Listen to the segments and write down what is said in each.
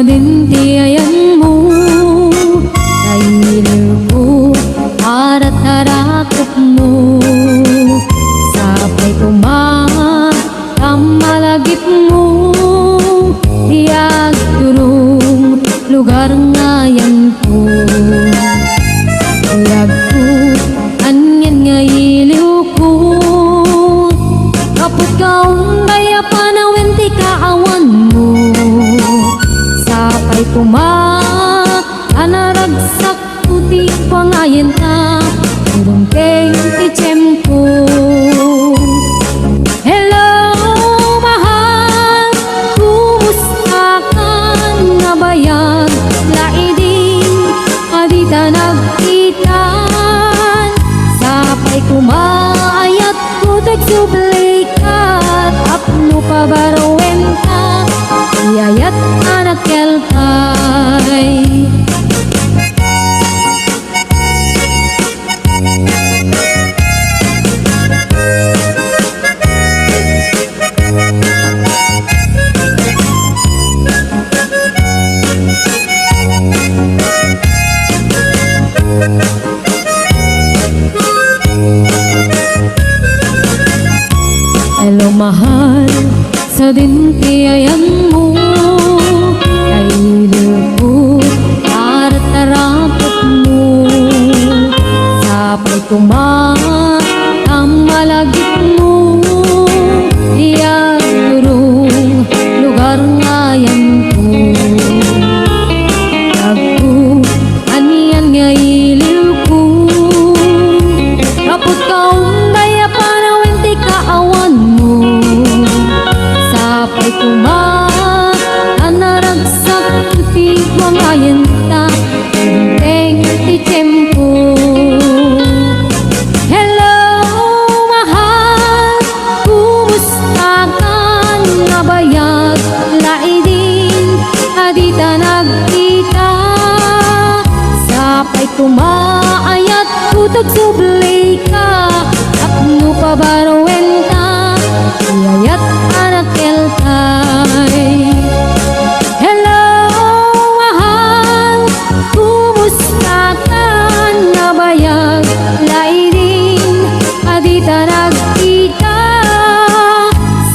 dintiayan mo. Kailiw ko para tarakot mo. Sabay kumamalagip mo. Diag turong lugar ngayon ko. Diag ko anyan nga iliw ko. Kapot kaong kaya panawin ti kaawan mo. Sapay anaragsak puti pangayin ta. Turong keng ti tiyempo. Hello mahal, kumusta ka nga bayan? Laidin adita nagkitan. Sapay kumaayat ko tagsublikat. Apno pa baruwen ka, iyayat anak keltay. Hello mahal, sa dintiayan mo. Kailiw ko para tarakot mo. Sapay kumamalagip mo. Diag turong lugar ngayon ko. Ako aniyan nga iliw ko. Kapot kaong kaya panawin ti kaawan mo. Sapay anaragsak ti wangayen ta. Teng ti tiyempo. Hello mahal, kumusta ka nga bayag? Laidin adita nagkita. Sapay kumaayat ko tagsublikat. Apno pa baruwen ta, iyayat anak keltay. Hello mahal, kumusta ka nga bayag? Laidin adita nagkita.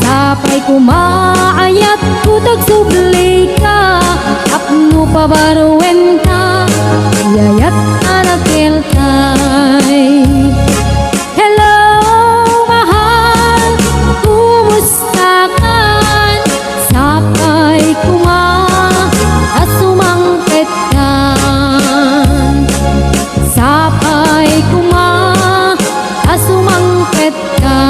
Sapay kumaayat ko tagsublikat. Apno pa baruwen ta, iyayat anak keltay. Hello mahal, kumusta ka? Sapay asumangkit ka. Sapay asumangkit ka.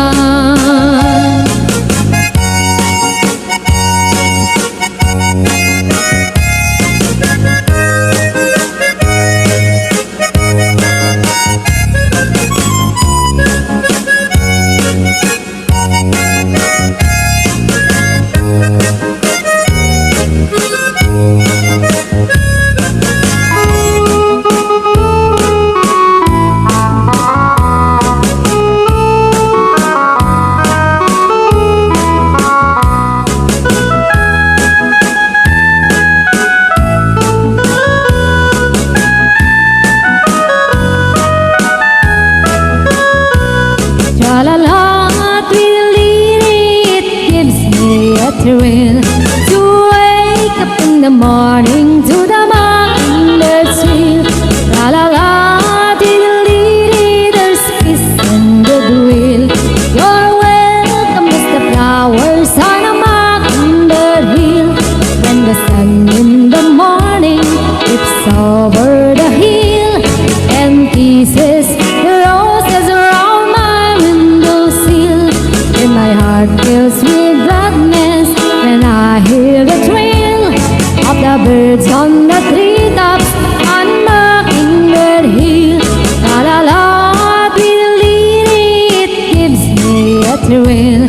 Thrill to wake up in the morning to the mindless feel. La la la, diddly, there's peace and goodwill. You're welcome as the flowers on a mockingbird hill. When the sun in the morning dips over the hill and kisses the roses around my windowsill, and my heart fills with gladness when I hear the thrill of the birds on the treetops on Mockingbird Hill. La la la, diddly, it gives me a thrill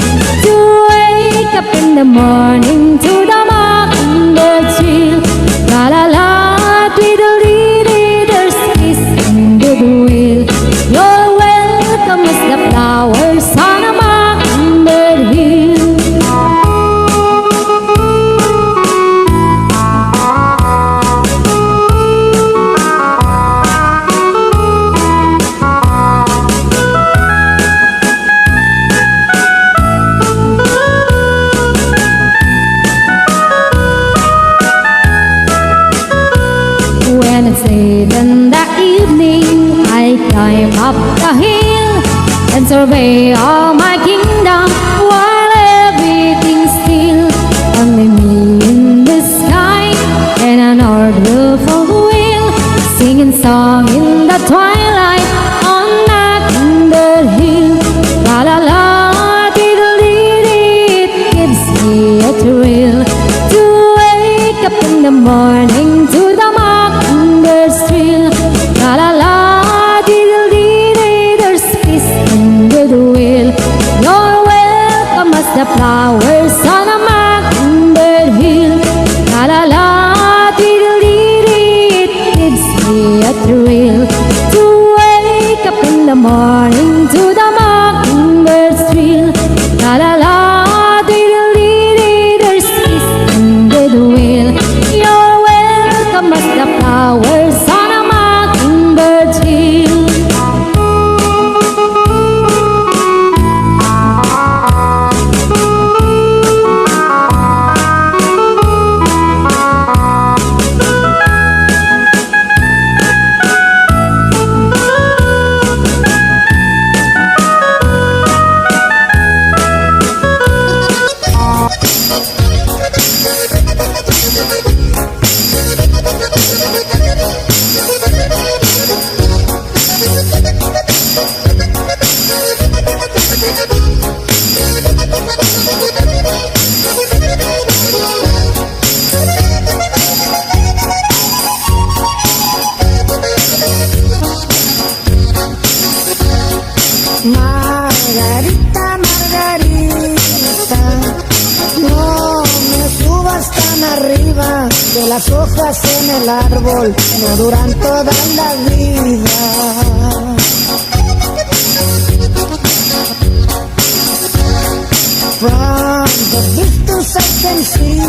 to wake up in the morning to the mockingbird trill. La la la, diddly, there's peace and goodwill. You're welcome as the flowers on a mockingbird hill. late in the evening, I climb up the hill and survey all my kingdom while everything's still. Only me in the sky and an old wolf on the wheel, singing song in the twilight on Mockingbird Hill. La la la, diddle it gives me a thrill to wake up in the morning to the mockingbird's trill. La la la, diddle there's peace in goodwill. You're welcome as the flowers on a mockingbird hill. La la la, diddle it gives me a thrill to wake up in the morning to the mockingbird's trill. La la la, diddle there's peace in goodwill. You're welcome as the flowers on a mockingbird hill. Margarita, Margarita, no me subas tan arriba, que las hojas en el árbol no duran toda la vida. From the distance I can see,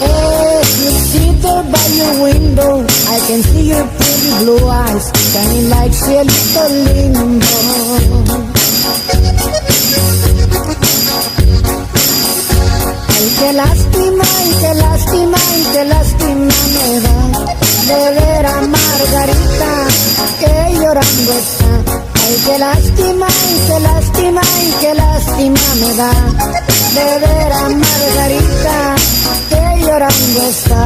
if you sit there by your window, I can see your pretty blue eyes shining like cielito lindo. Ay, qué lástima, y qué lástima, y qué lástima me da de ver a Margarita que llorando está. Ay, qué lástima, y qué lástima, y qué lástima me da de ver a Margarita que llorando está.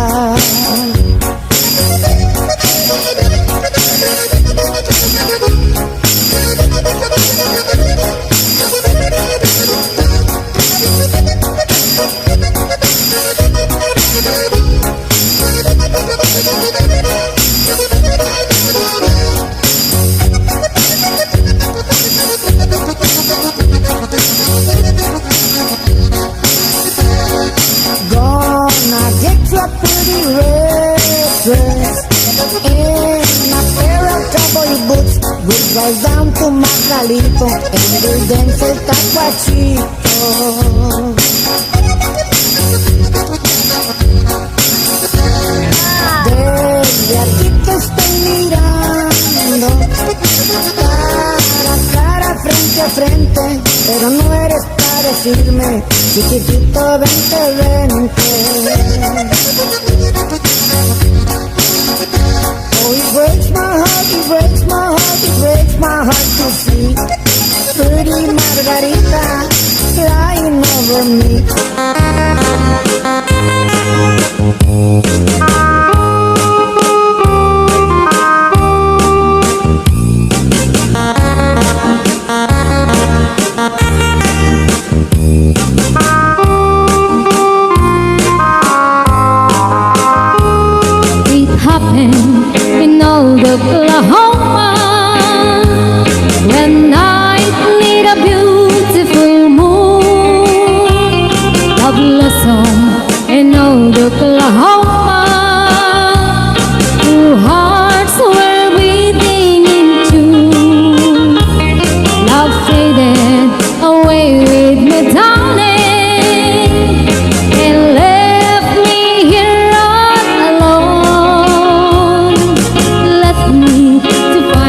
Gonna get you a pretty red dress in a pair of cowboy boots. We'll drive down to Macalito and we'll dance el tacuachito. Desde aquí te estoy mirando, cara a cara, frente a frente, pero no eres para decirme, chiquitito, vente, vente. Oh, it breaks my heart, it breaks my heart, it breaks my heart to see pretty Margarita flying over me. It happened in old Oklahoma when night lit a beautiful moon. Love blossom in old Oklahoma. Two hearts were beating in tune. Love faded away with me, darling, and left me here all alone. Let me to find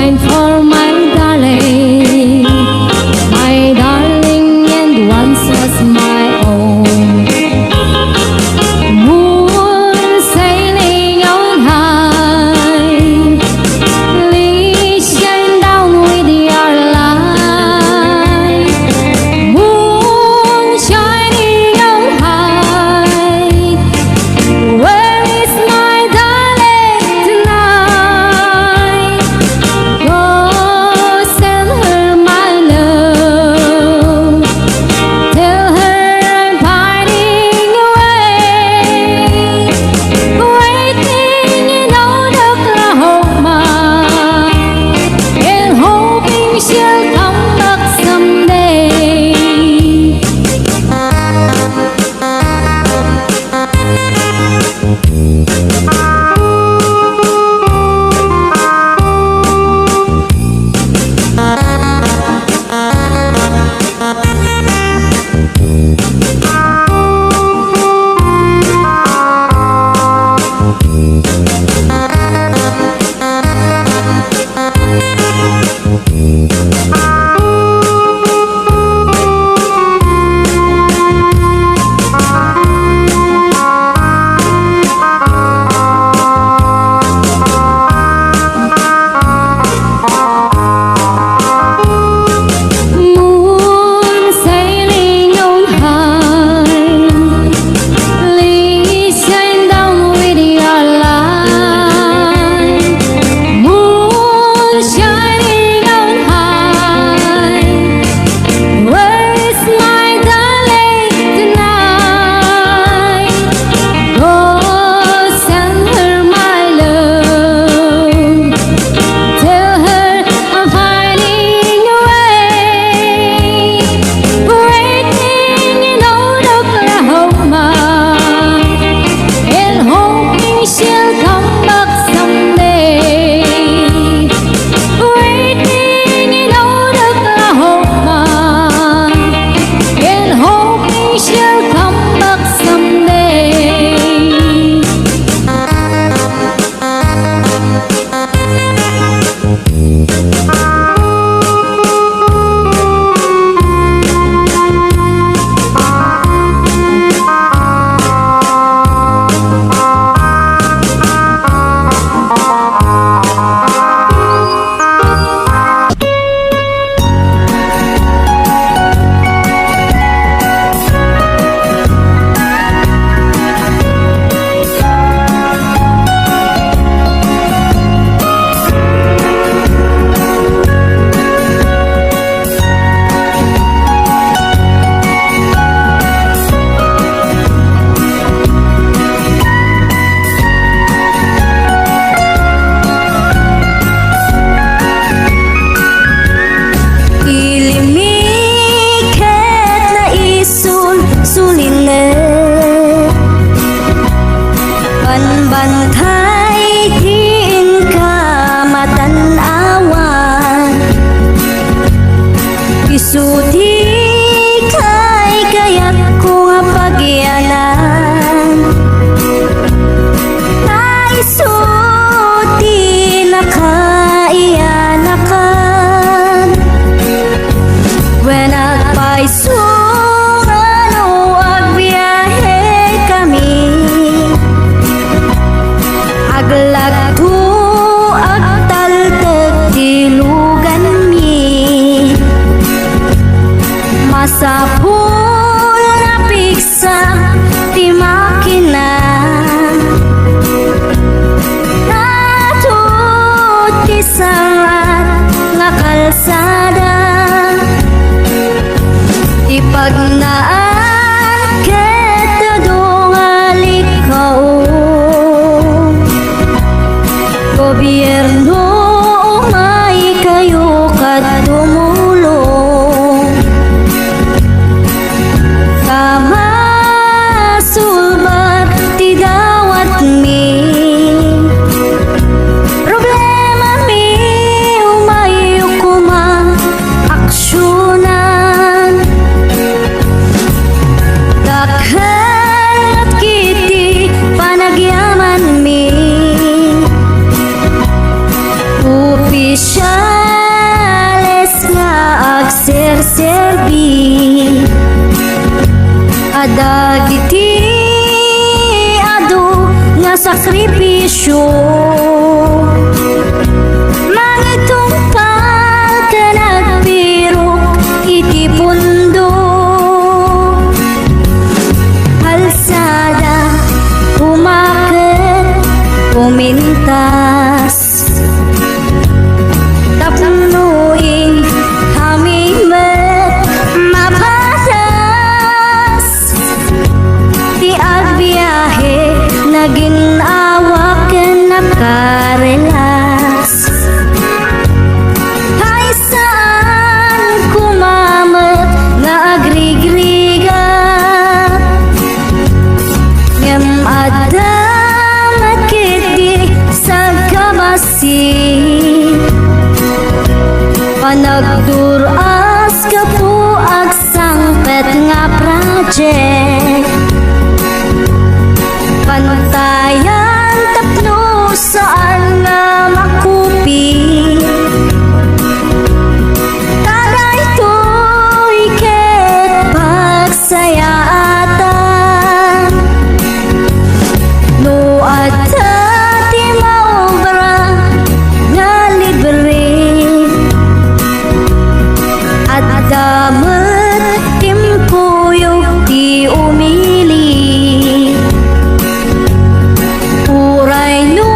Lagtu agtal tilugan mi masapul na piksa ti makina natut ti sangat nga kalsada ti pagnaan ket dungalikaw gobyerno umay kayo kat tumulong kamasulbat ti dawat mi problema mi umay kuma aksyonan dakhan at kiti panagyaman mi opisyales nga agserserbi adagiti adu nga sakripisyo mangitumpal ka nagpirok iti pundo kalsada umaket umintas tapnuing hamimet mapatas ti agbiyahe naginawa ken nakarelas hay saan kumamet nga agrigriga ngem adamat kiti sa kabasi panagduras ka po agsangpet nga project pantayan tapno saan nga makupi tagay to'y ket pagsayaatan no adta ti maobra nga libre at damat timpuyog ti umili uray no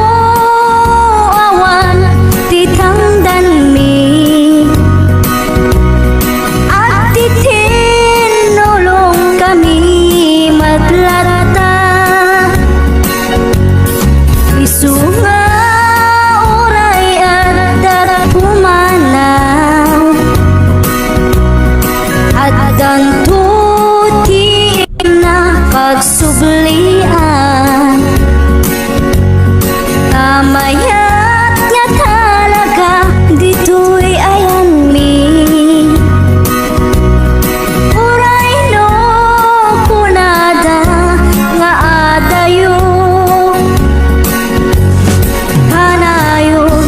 awan ti tangdan mi at ti tinulong kami matlata isu nga uray at pumanaw at dantuti na pagsublian tamayat nga talaga dito'y ayan mi uray no kunada nga adayo hanayon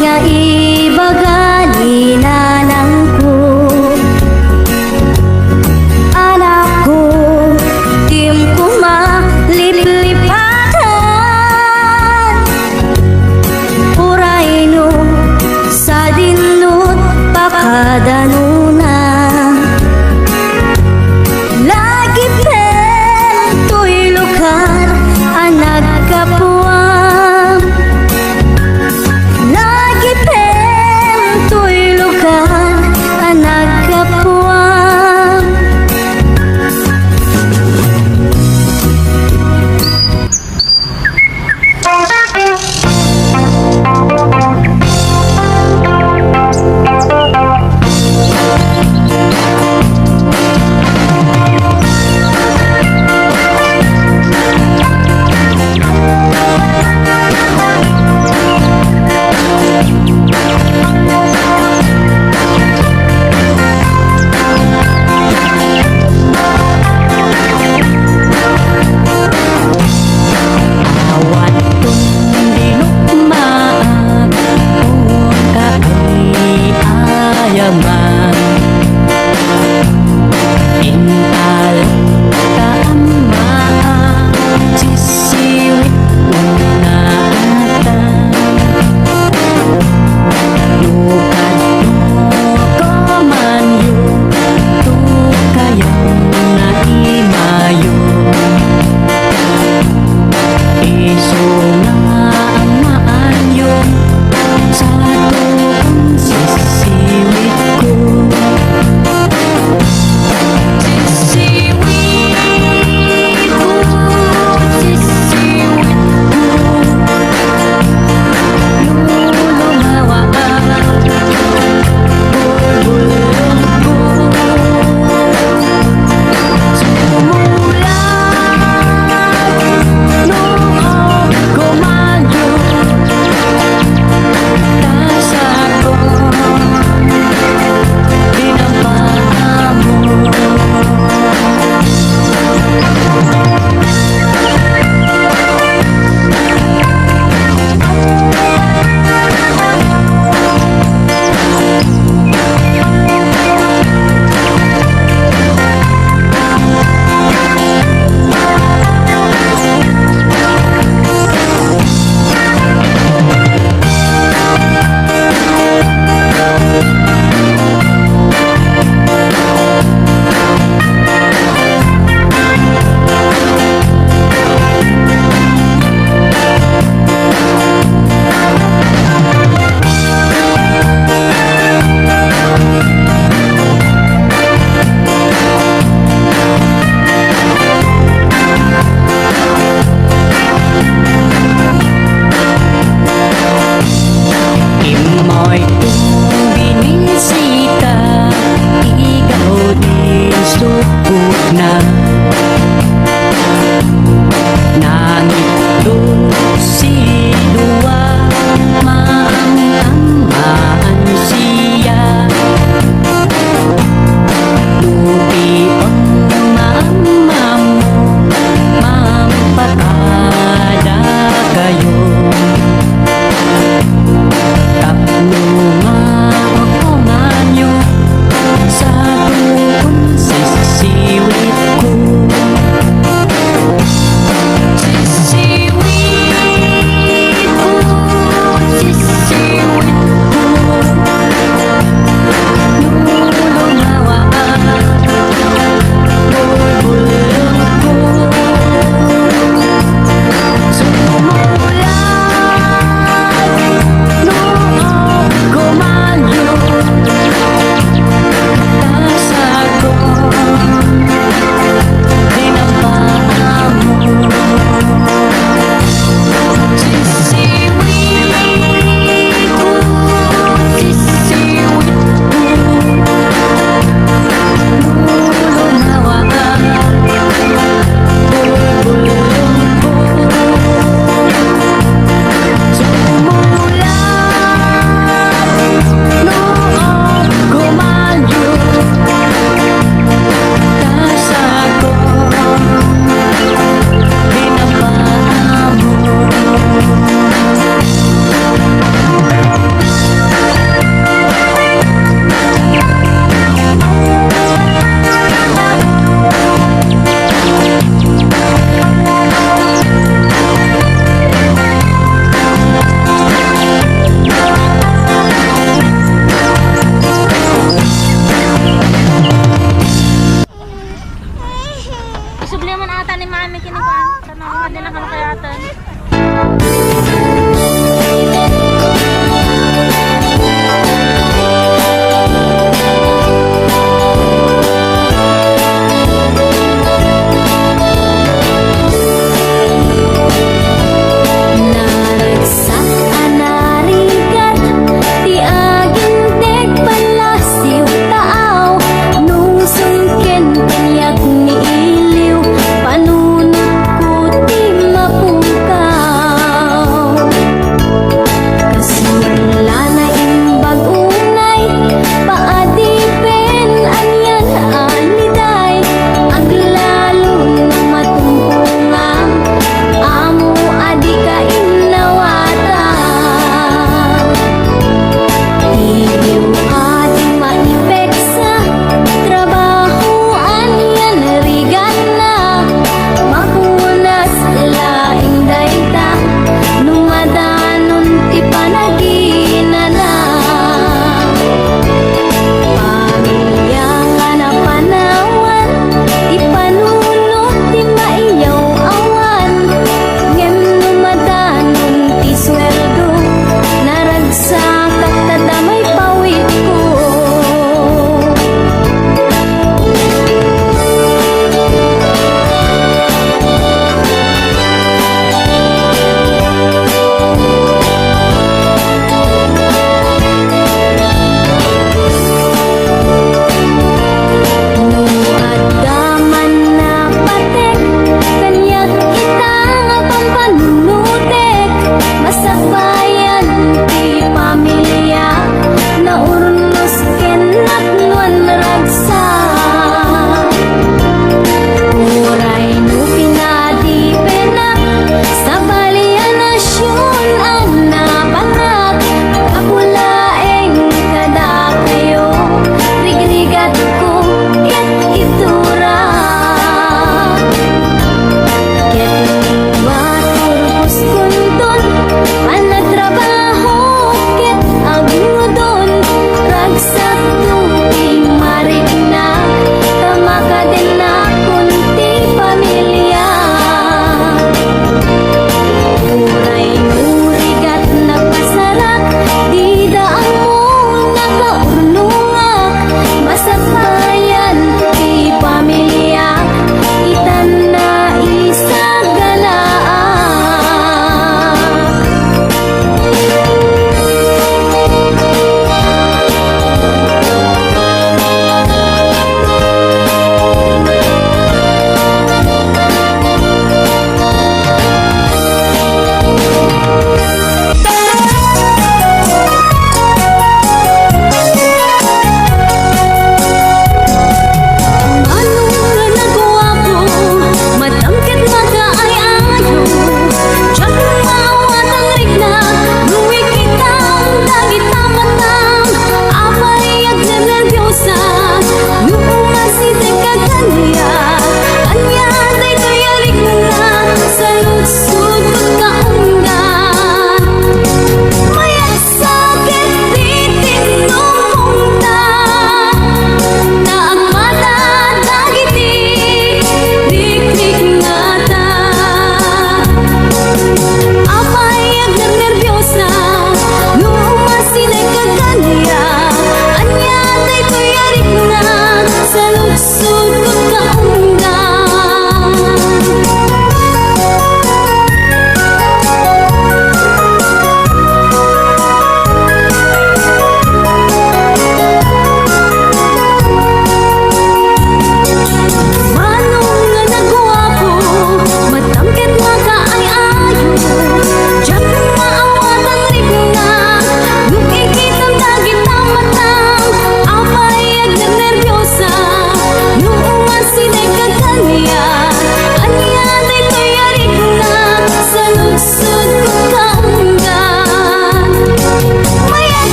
nga ibagali nanangko anak ko tim kuma liplipatan Ay kung binisita, ikaw din subok na. Nangit doon si Dua, maang-amaan siya. Lupi ang mama mo, mampatada kayo. Tapno nga ako nga nyo, sa tuon sisiwit ko.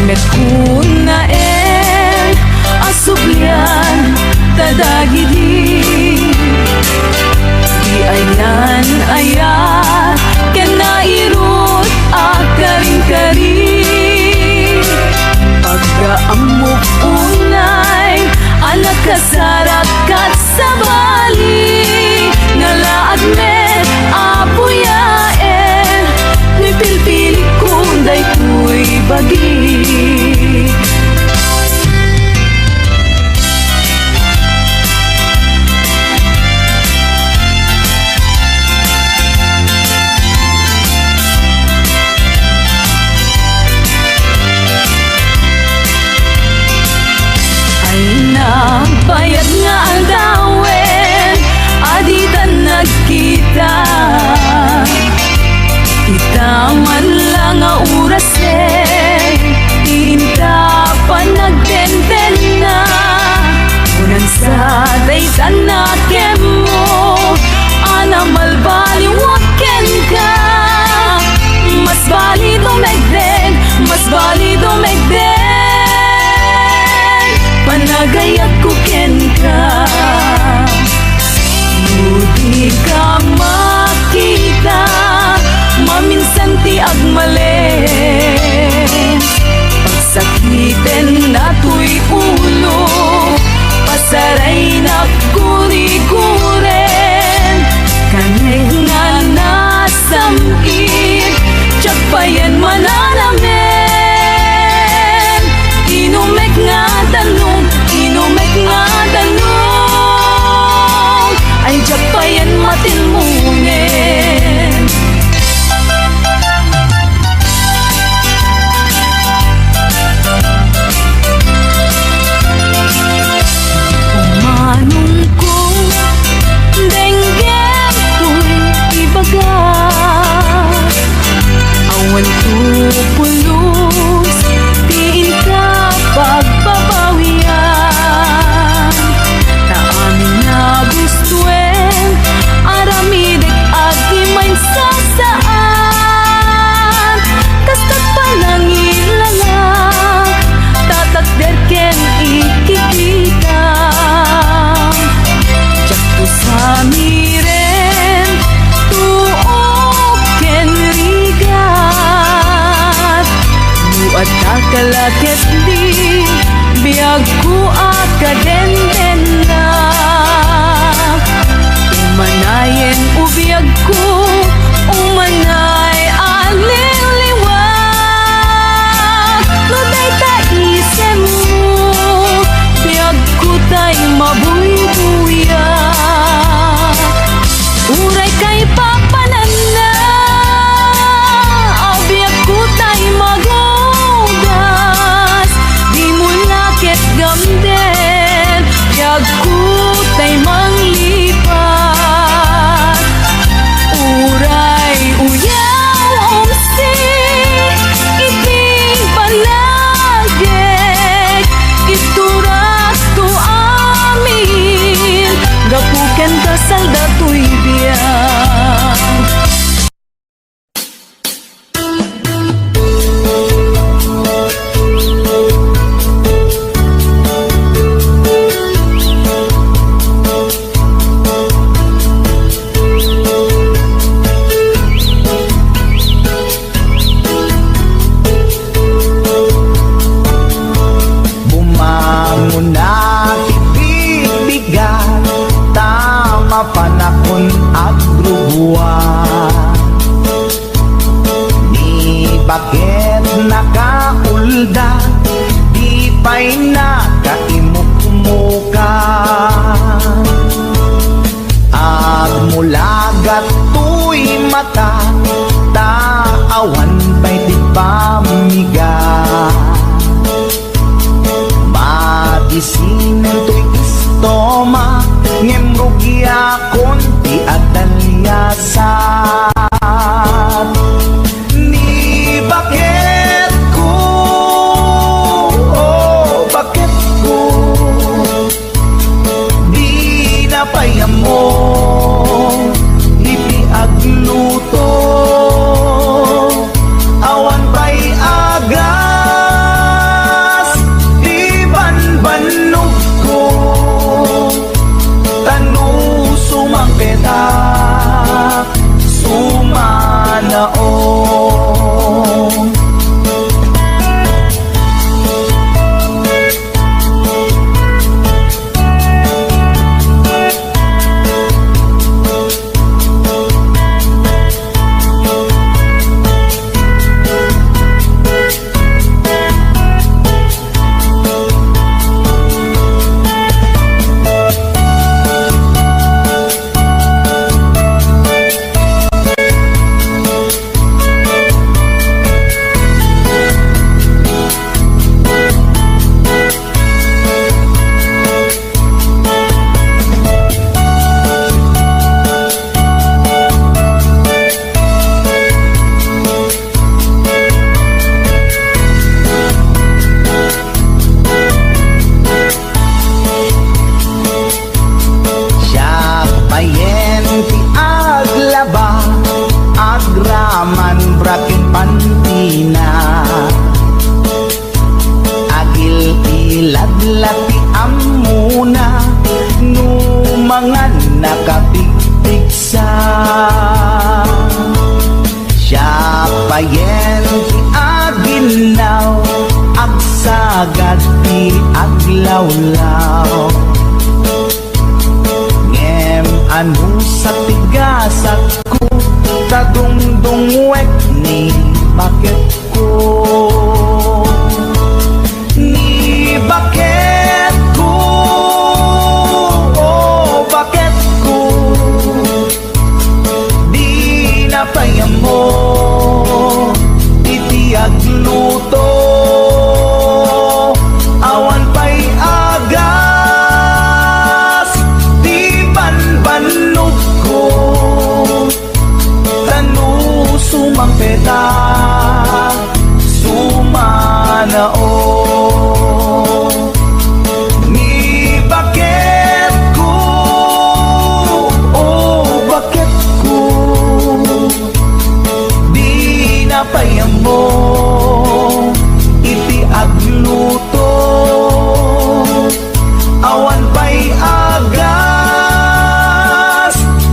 met kuna asublian tadagidi di ayan ayat kenairut akaring-kari pagkaamok unay anak kasarat kat sabali ngalaag met apuyaen nipilpili kunday kuy bagi. Bayad nga ang dawen, aditan nagkita. Itaman lang ang oras tinta pa nagtenten na. Unan sa daytan na kemo, anamal baliwaken ka. Mas bali dumegden, mas bali dumegden. Panagayat ko ken ka, di ka makita, maminsan ti agmalen. Pagsakiten na tuy ulo, pasaray na kuri-kuren. Kanay nga nasamit, tsak pa yan manalamin. Inumek nga tanong, inumek nga tanong, ay jak pa yan matinmungin. Kumanong ko, denggem ko'y ibaga. Awan tupulos, tiin ka pagbabawian. Na amin na gustuen, aramidek at imain sasaan. Kastat palang ilalak, tatakder ken ikikita. Tsak to sa miren, tuok ken rigat. Buat kakalaket di, biag ko akadenden na. Umanayen ubiag ko, umanay aliliwag. No day taisem mo, biag ko tay mabuy-buyak. Uray kay papanan na, biag ko tay magugas. Di mo lakit gamden, biag ko tay manglipat. Uray uyaw umsi, iting palagek. Iturak to amin, gapuken kasal dato'y biyang. Bumangon na ibigbigan, tama panahon agrubuan. Ni bakit nakaulda, di pa'y nakaimukmuka. At mula gato'y mata, taawan pa'y di pamiga. Madisinan to'y istoma, ngemrugya konti at talyasat. Ni bakit ko, bakit ko, di napayam mo, lipi agluto, awan pa'y aga. mga nakapigpigsa. Siya payen ti aginaw, agsagad ti aglawlaw. Ngem anu sa tigasat ko, tadungdungwek ni bakit ko. Ni bakit ko, oh bakit ko, di napayam mo iti agluto. Awan pa'y agas, di banbanlog ko, tanu sumang peta, sumanao. Ni bakit ko, oh bakit ko, di napayam mo iti agluto. Awan pa'y agas,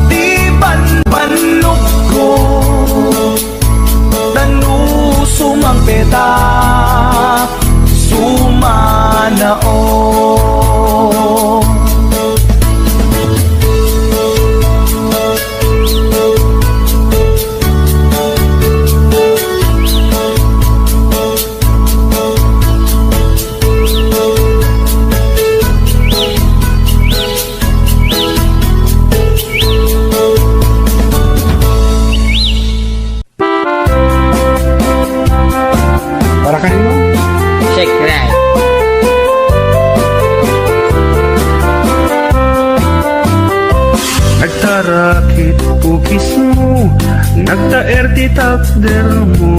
di banbanlog ko, tanu sumang peta, sumanao. Para kanino? Shake right. Nagtarakit pukis mo, nagtaer ti takder mo,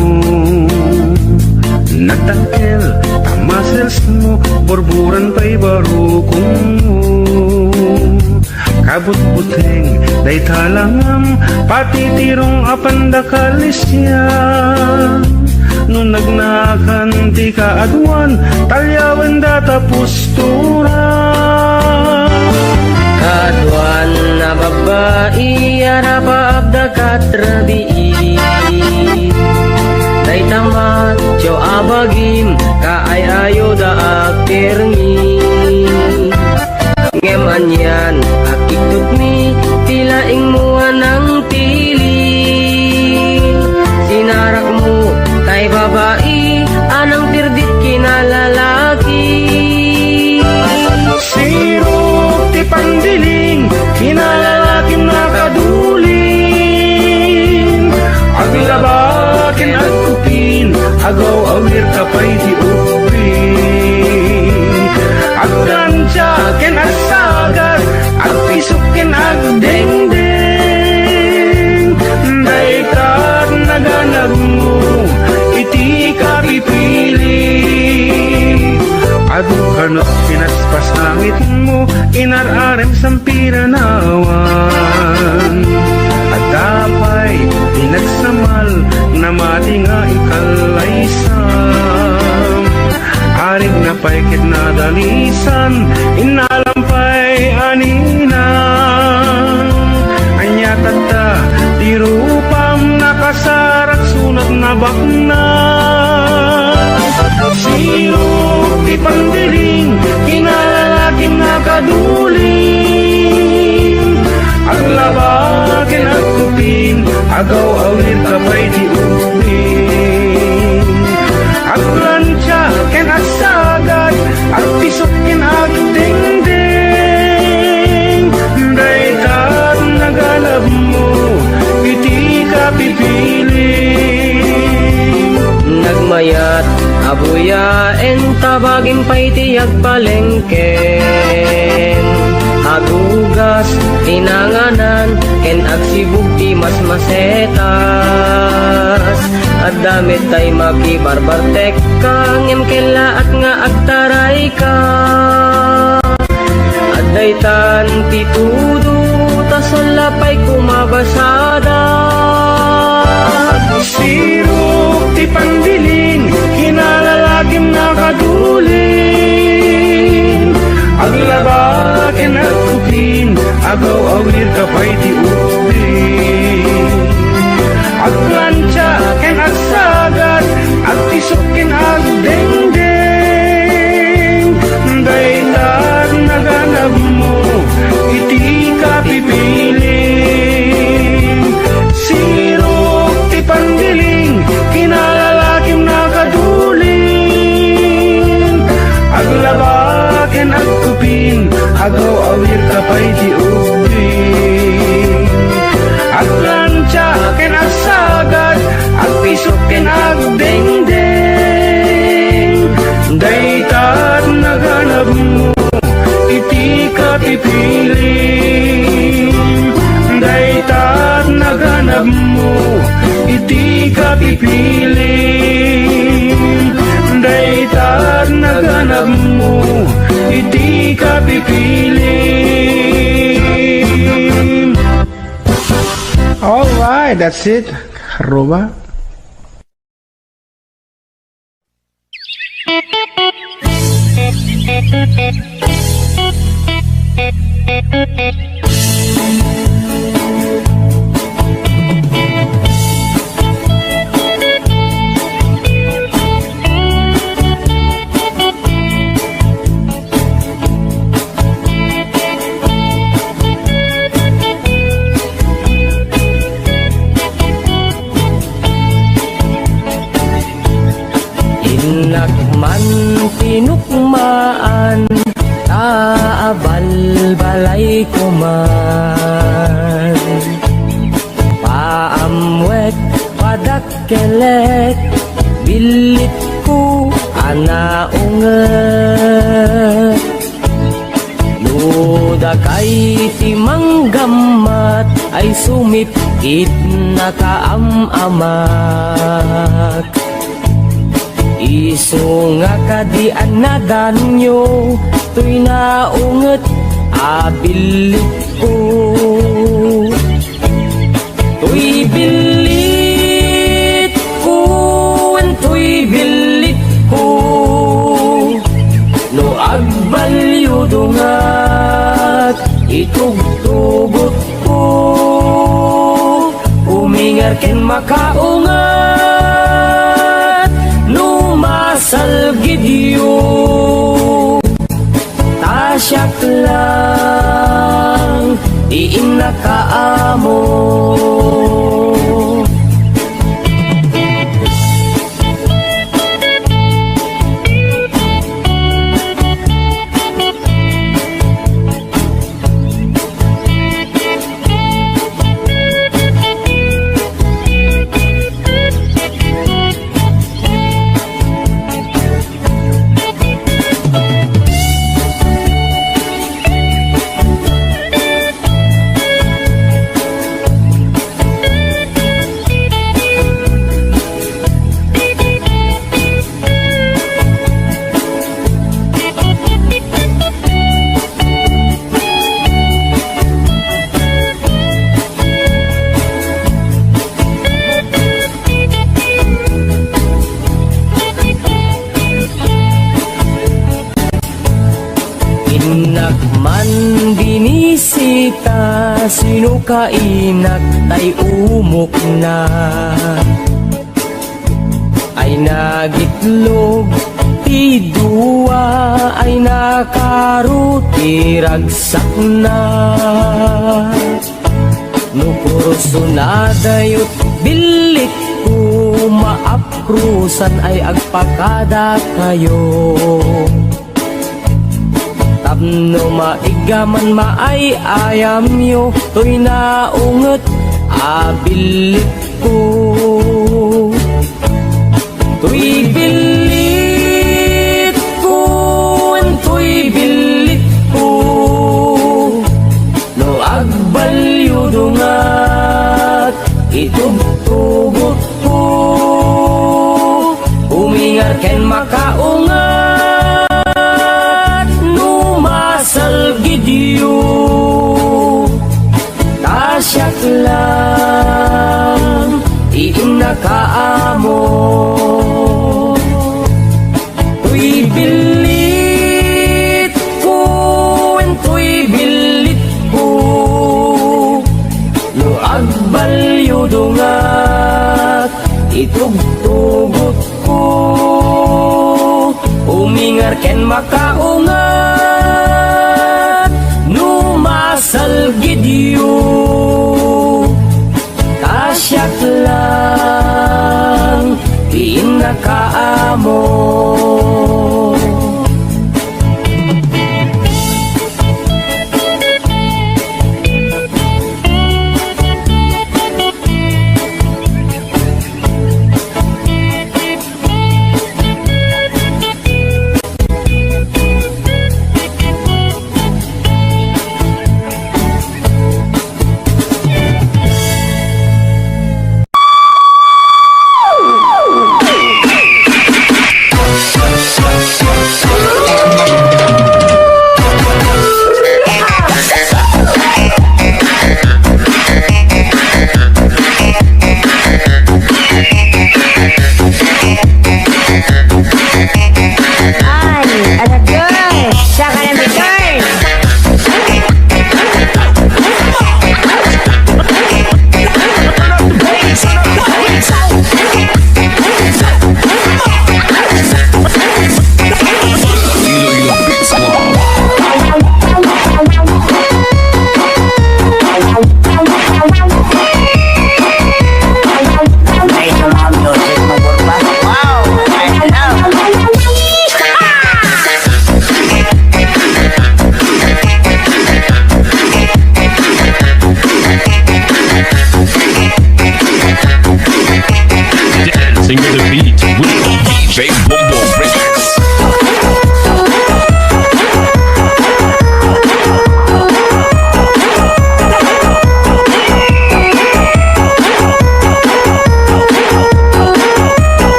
nagtangkel tamasels mo, borburan pa'y barukong mo. Kabut-buteng day talangam, pati tirong apandakalisya. Nung nagnakan ti kaadwan, talyawan data pustura. Kaduan na babae, arapa abda katrabi. Day tamat, jo abagim, kaayayo da akirmi. Ngeman yan, akitut mi, tilaing mua ng tili. Sinarak mo, kay babae, anang tirdit kinalalaki. Sirok ti pandiling, kinalalaking nakaduling. Aglabakin at kupin, agaw awir kapay di upin. Agdansyakin at sagat, agpisukin agdengdeng. Daikat naganag mo, iti kapipili. Adu kanot pinaspas langit mo, inararem sampiranawan. At tapay pinagsamal, na mati nga ikalaysam. Arig na paikit na dalisan, inalampay anina. Anya tata, di rupam nakasarak sunat na bakna. Sirok di pandiling, kinalalaking nakaduling. Aglabakin at kupin, agaw awir kapay di upin. Aglansya ken at sagat, at pisukin at dingding. Daikat nagalab mo, iti kapipiling. Nagmayat, abuyaen, tabagin pa'y tiyag palengken. Agugas, tinanganan, ken agsibug ti mas masetas. At damit tay makibarbartek ka, ngem kela at nga agtaray ka. At daytan ti tudo, tasolapay kumabasada. Sirok ti pandiling, kinalalaking nakaduling. Aglabakin at kupin, agaw awir kapay di ubing. Aglansya ken agsagat, agtisok ken agdengdeng. Daytag naganap mo, iti kapipiling. Sirok ti pandiling, kinalalakim nakaduling. Aglabaken agkupin, agaw awir kapay di ubing. Aglansya ken agsagat, agpisok ken agdengdeng. Daytag naganap mo, iti kapipiling. Daytag naganap mo, iti kapipiling. Daytag naganap mo, iti kapipiling. Alright, that's it. Roba. Inakman tinukmaan, taabal balay ko man. Paamwet padakkelek, bilit ko anaunget. Luda kay timanggamat, ay sumipit na kaamamak. Iso nga kadian na danyo, tuy naunget abilit ko. Tuy bilit ko, tuy bilit ko. No agbalyo dungat, itugtugot ko. Umingar ken makaungat, salgidyo tasyak lang diin nakaamo. Inakman binisita, sino kainak tay umok na. Ay nagitlog, ti dua ay nakaruti ragsak na. Nukurso na dayot bilik ko, maaprusan ay agpakada kayo. Tapno maigaman maay ayam yo, tuy naunget abilit ko. Tuy bilit ko, tuy bilit ko. No agbalyo dungat, itugtugot ko. Umingar ken makaungat, salgidyo tasyak lang diin nakaamo. makaungat numasalgid yu tasyak lang pinakaamo. Dancing to the beat with DJ Bumbo Records.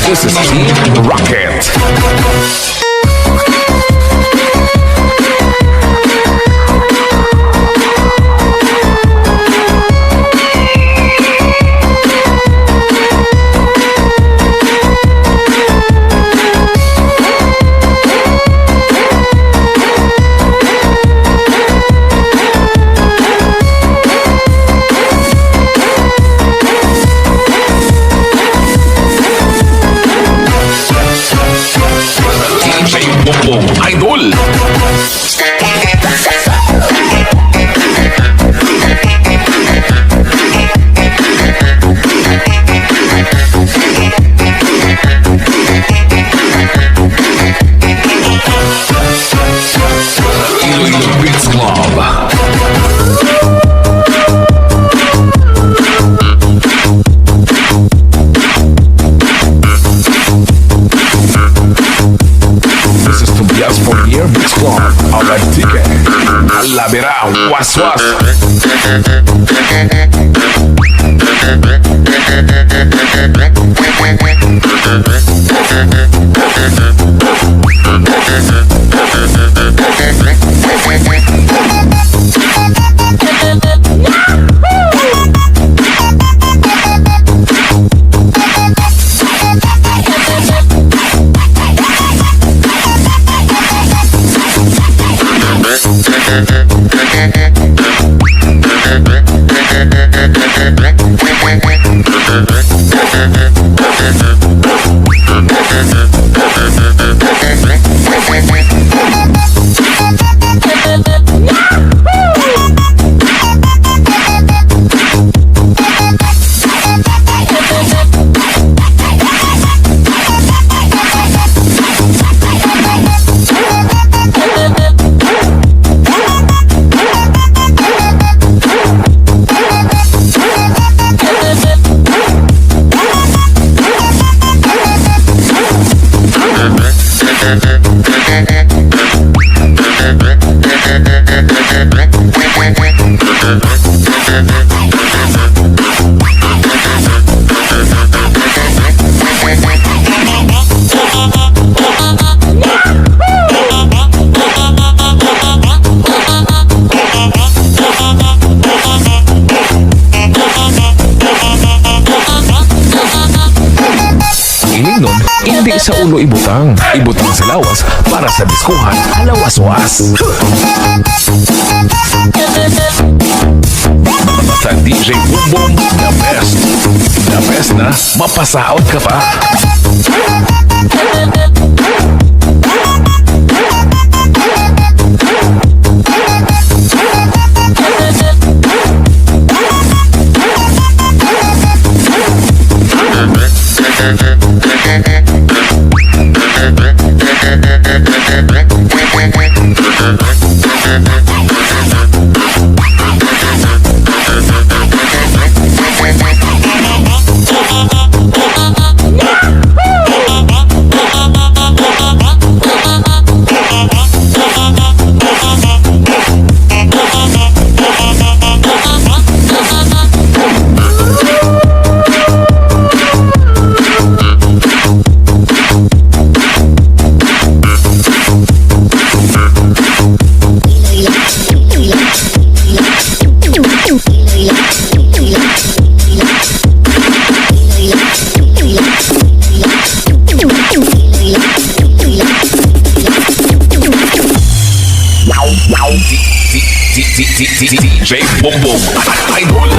This is Team Rocket. Bombong Idol. Iloilo Beats Club. Premier Mix Club, ahora el ticket, la verá, was was. Thank you. Di sa ulo ibutang. Ibutang sa lawas para sa diskuhan. Alawas-was. Basta DJ Bumbong, the best. The best na mapasaot ka pa. DJ Bumbong, idol.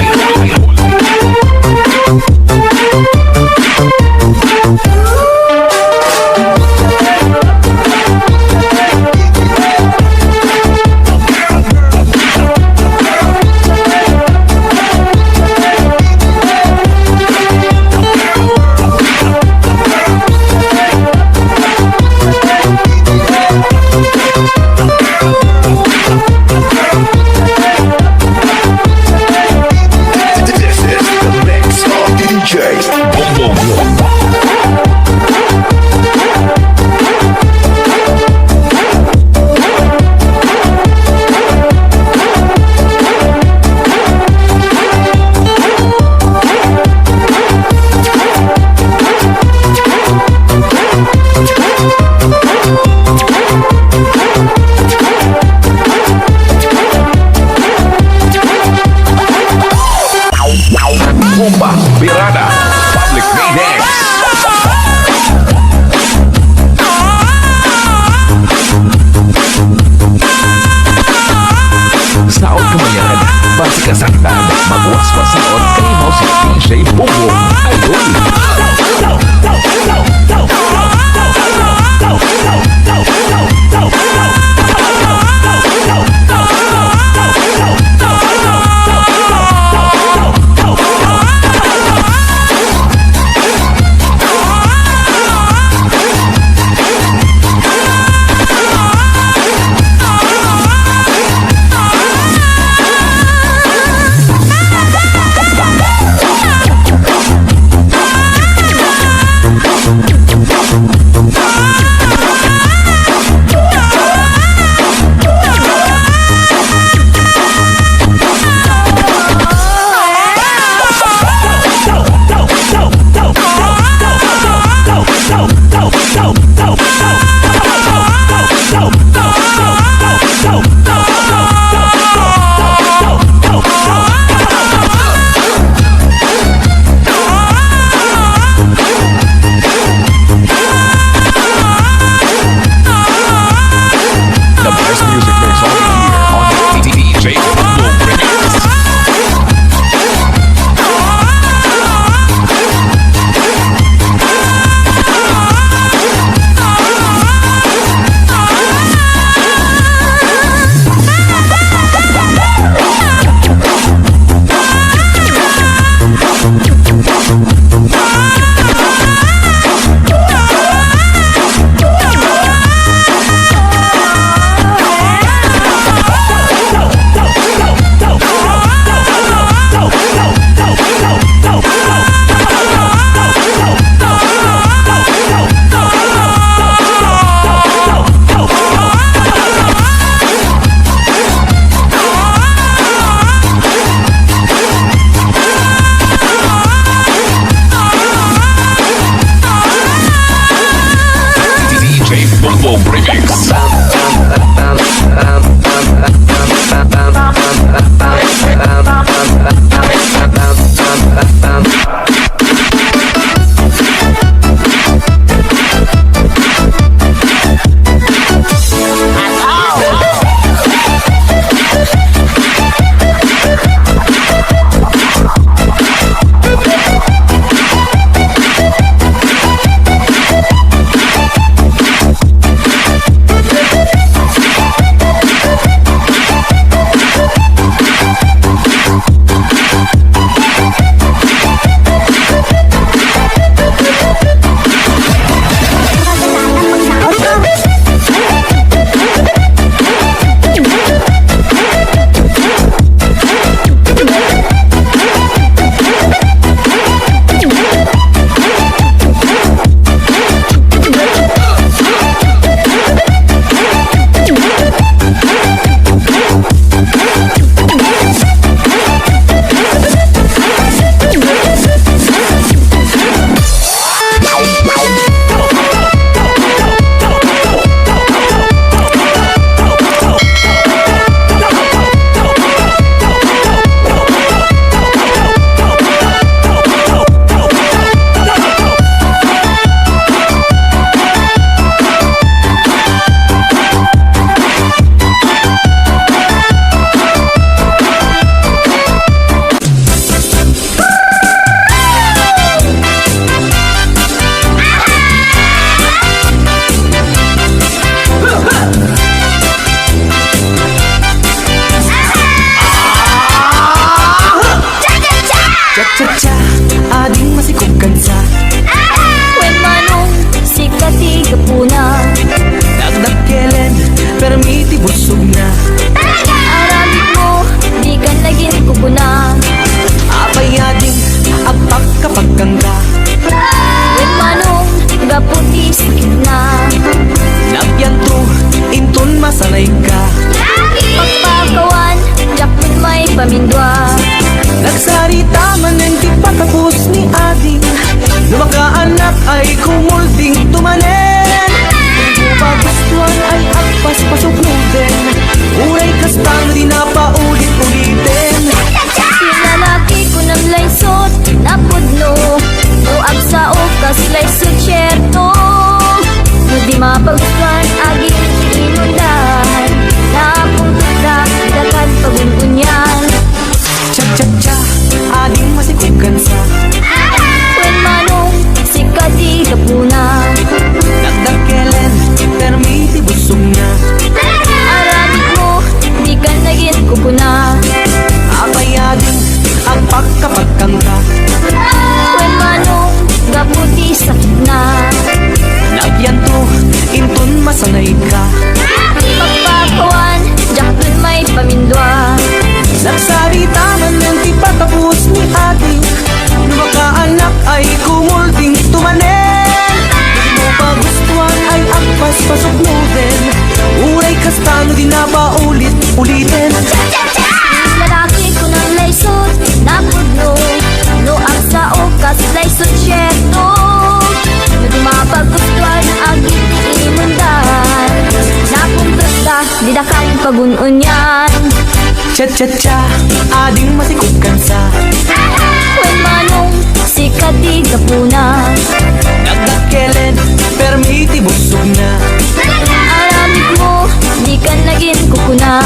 pagunon yan. Cha-cha-cha, ading masikukan sa When manong sikat di kapuna, nagdakelen, permiti busog na. aramid mo, di ka naging kukuna.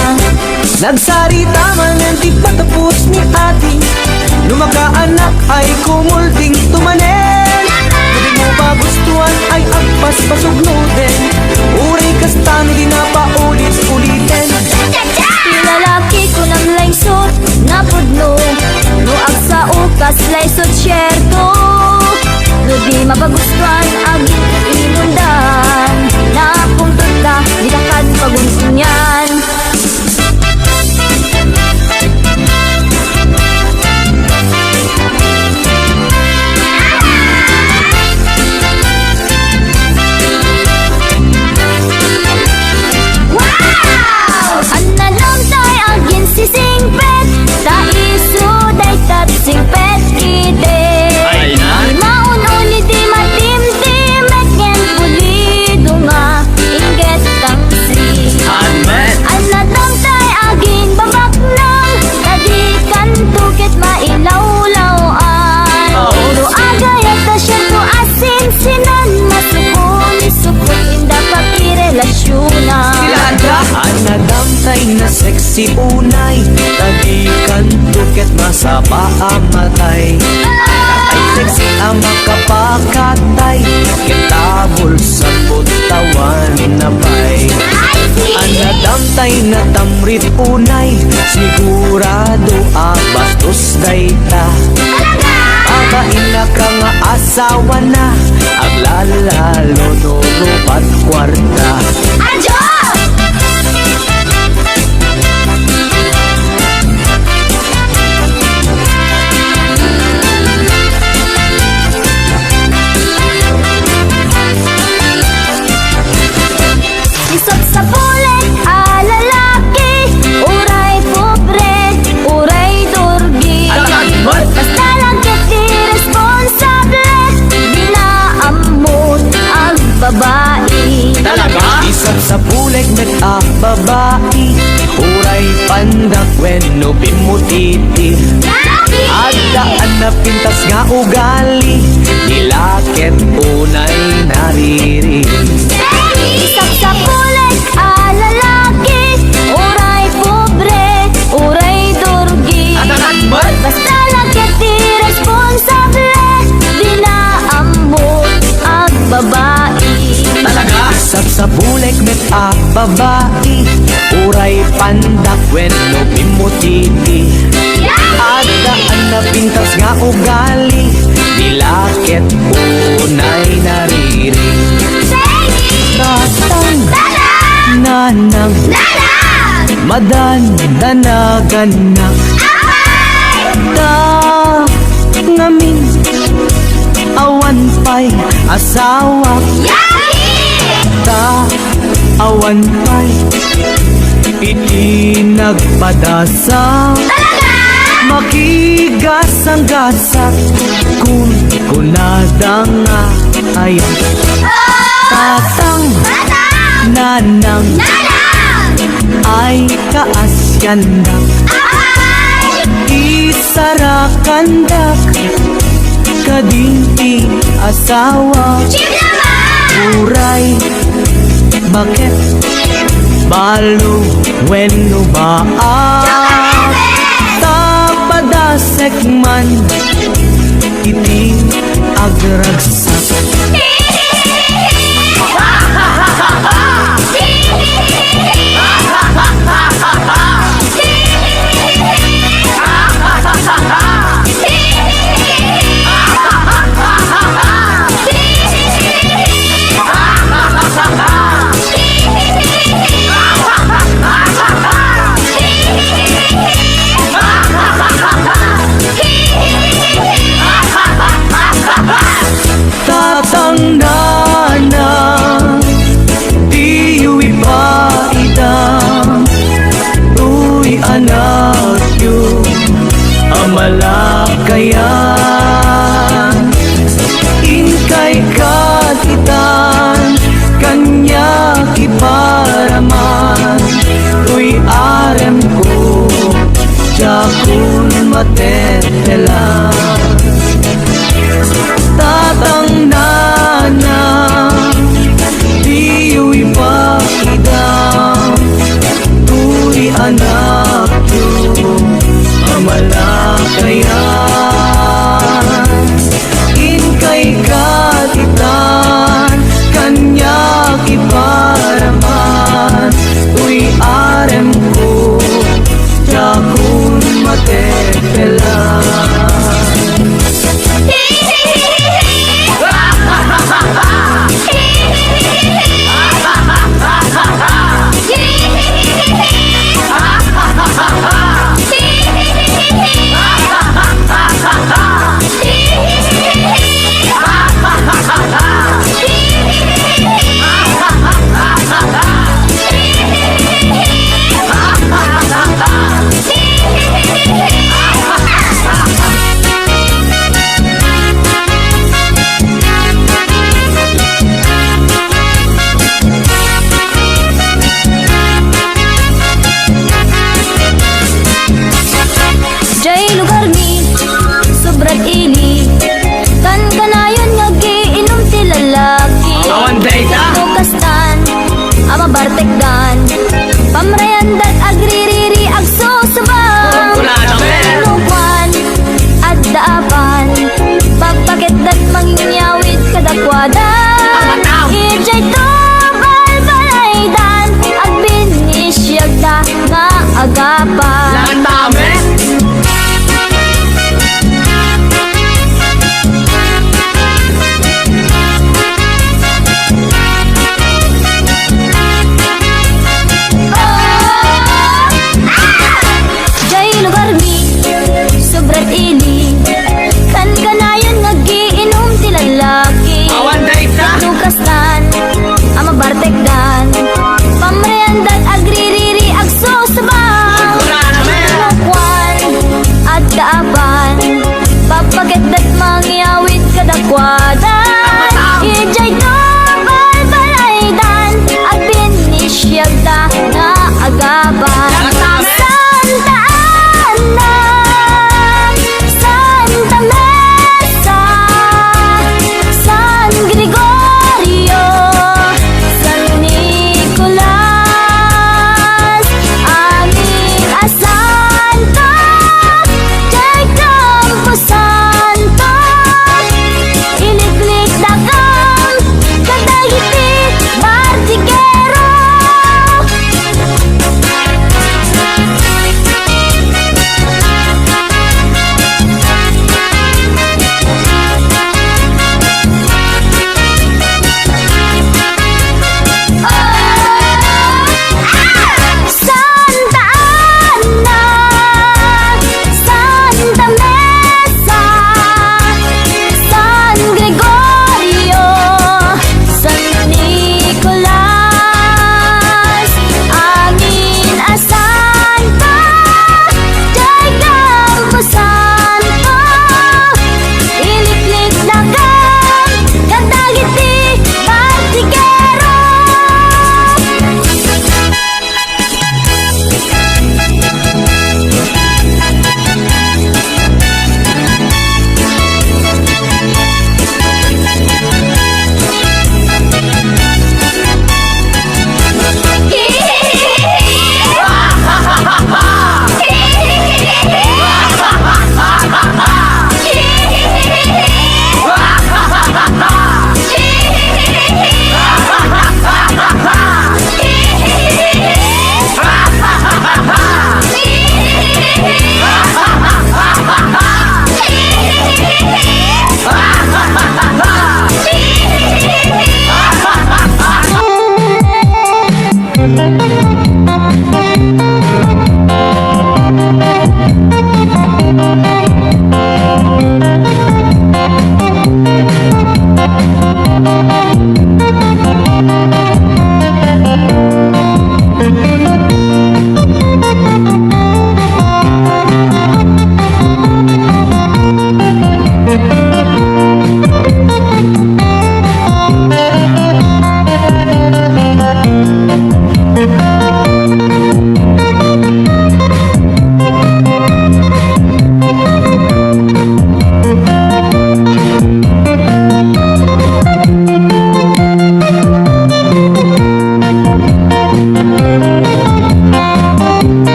Nagsarita man ang di patapos ni ati, lumakaanak ay kumulding tumanen. Hindi mo ba gustuhan ay agpas pasugnutin, uri kastano di na paulit-ulitin. Pinalaki ko ng laysot na pudno, nuag sa ukas laysot syerto. No di mapagustuhan aging inundan, napuntot ka, di ka kad pagunsun yan. Ananong tay agin si singpet, ta isu day tat singpet kite. Di maun-uni di matim-tim, eken pulido nga, inget tang si. Ananong tay agin babak nang, tadi kan tuket mailawlawan. Uro agayat ta siya to asin sinan, masukon-sukot inda pakirelasyonan. Anadamtay na sexy unay, tadikan tuket masapa amatay. Ay sexy ang makapakatay, kitabol sa butawan na pay. Anadamtay na tamrit unay, sigurado bastos dayta. Pagain na ka nga asawa na, aglalalo no rupat kwarta. Isot sa bulit, lalaki, uray pobre, uray durgi. Basta lang kiti responsable, di na amot ang babae. Isap sa puleg babae, uray pandak wenno bimutiti. Adaan na pintas nga ugali, nilakit unay nariri. Isap sa bulit, lalaki, uray pobre, uray durgi. Basta lang kiti responsable, di na amot ang babae. Isap sa puleg babae, uray pandak wenno bimutiti. Adaan na pintas nga ugali, nilakit unay nariri. Tatang nanang madandanagan na ta ngamin awan pa'y asawa. Ta awan pa'y iti nagpadasa. Makigasang-gasak kung kunadang nga ayan. Tatang nanang ay kaasyandak, isarakandak kadinti asawa. Uray bakit balo wenno baak tapadasek man iti agragsak.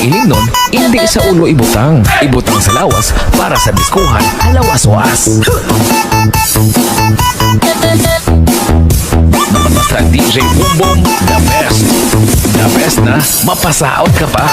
Iling nun, hindi sa ulo ibutang. Ibutang sa lawas para sa diskuhan alawas-was. Basta DJ Boom Boom, the best. The best na mapasaot ka pa.